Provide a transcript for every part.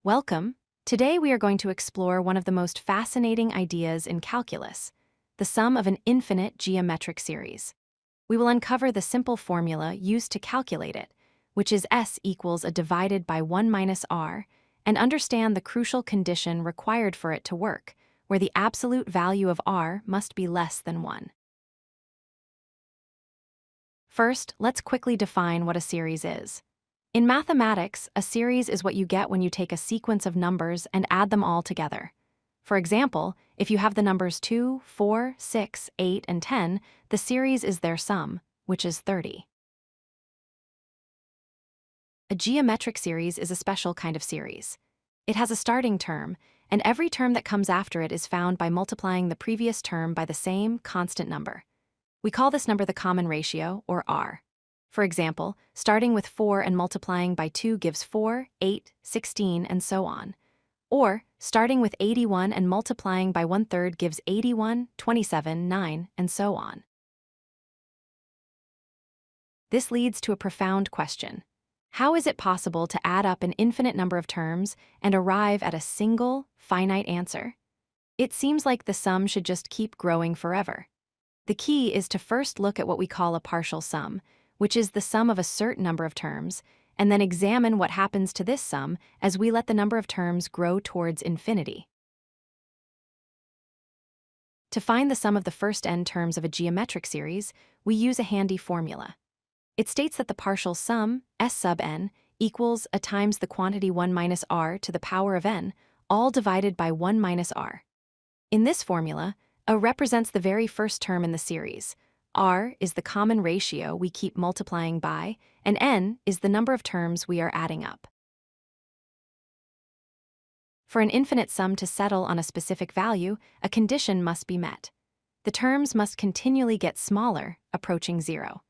Welcome. Today we are going to explore one of the most fascinating ideas in calculus, the sum of an infinite geometric series. We will uncover the simple formula used to calculate it, which is S equals a divided by 1 minus r, and understand the crucial condition required for it to work, where the absolute value of r must be less than 1. First, let's quickly define what a series is. In mathematics, a series is what you get when you take a sequence of numbers and add them all together. For example, if you have the numbers 2, 4, 6, 8, and 10, the series is their sum, which is 30. A geometric series is a special kind of series. It has a starting term, and every term that comes after it is found by multiplying the previous term by the same constant number. We call this number the common ratio, or r. For example, starting with 4 and multiplying by 2 gives 4, 8, 16, and so on. Or, starting with 81 and multiplying by 1/3 gives 81, 27, 9, and so on. This leads to a profound question. How is it possible to add up an infinite number of terms and arrive at a single, finite answer? It seems like the sum should just keep growing forever. The key is to first look at what we call a partial sum, which is the sum of a certain number of terms, and then examine what happens to this sum as we let the number of terms grow towards infinity. To find the sum of the first n terms of a geometric series, we use a handy formula. It states that the partial sum, S sub n, equals a times the quantity 1 minus r to the power of n, all divided by 1 minus r. In this formula, a represents the very first term in the series. R is the common ratio we keep multiplying by, and n is the number of terms we are adding up. For an infinite sum to settle on a specific value, a condition must be met. The terms must continually get smaller, approaching 0.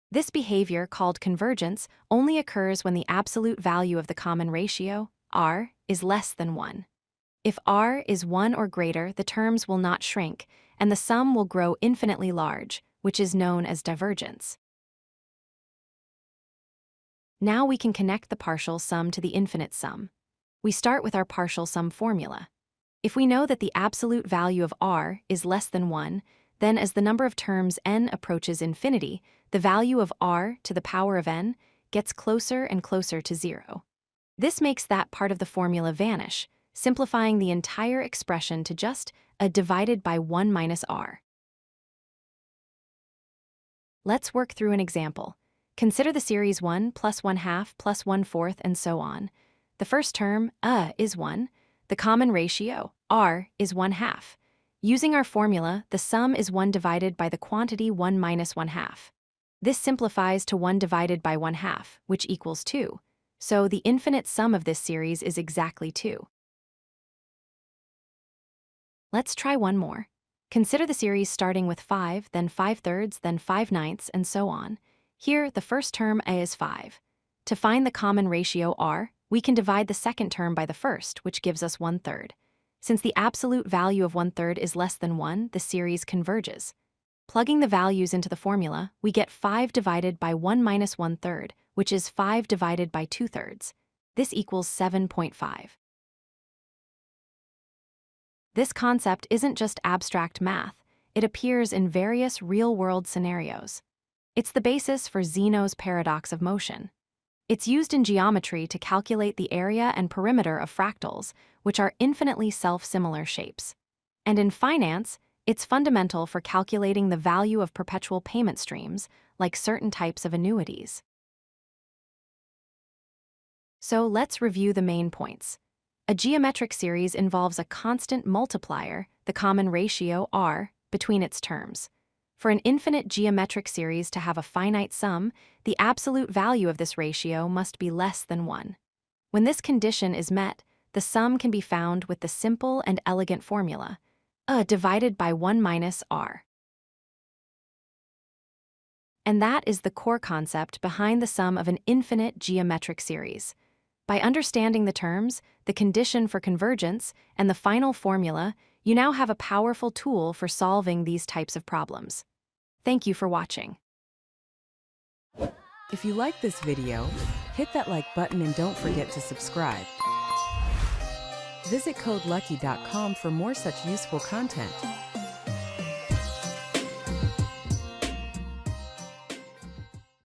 This behavior, called convergence, only occurs when the absolute value of the common ratio, r, is less than 1. If r is 1 or greater, the terms will not shrink, and the sum will grow infinitely large, which is known as divergence. Now we can connect the partial sum to the infinite sum. We start with our partial sum formula. If we know that the absolute value of r is less than 1, then as the number of terms n approaches infinity, the value of r to the power of n gets closer and closer to 0. This makes that part of the formula vanish, simplifying the entire expression to just a divided by 1 minus r. Let's work through an example. Consider the series 1 plus 1/2 plus 1/4 and so on. The first term, is 1. The common ratio, r, is 1/2. Using our formula, the sum is 1 divided by the quantity 1 minus 1/2. This simplifies to 1 divided by 1/2, which equals 2. So the infinite sum of this series is exactly 2. Let's try one more. Consider the series starting with 5, then 5/3, then 5/9, and so on. Here, the first term a is 5. To find the common ratio r, we can divide the second term by the first, which gives us 1/3. Since the absolute value of 1/3 is less than 1, the series converges. Plugging the values into the formula, we get 5 divided by 1 minus 1/3, which is 5 divided by 2/3. This equals 7.5. This concept isn't just abstract math, it appears in various real-world scenarios. It's the basis for Zeno's paradox of motion. It's used in geometry to calculate the area and perimeter of fractals, which are infinitely self-similar shapes. And in finance, it's fundamental for calculating the value of perpetual payment streams, like certain types of annuities. So let's review the main points. A geometric series involves a constant multiplier, the common ratio r, between its terms. For an infinite geometric series to have a finite sum, the absolute value of this ratio must be less than 1. When this condition is met, the sum can be found with the simple and elegant formula, a divided by 1 minus r. And that is the core concept behind the sum of an infinite geometric series. By understanding the terms, the condition for convergence, and the final formula, you now have a powerful tool for solving these types of problems. Thank you for watching. If you like this video, hit that like button and don't forget to subscribe. Visit codelucky.com for more such useful content.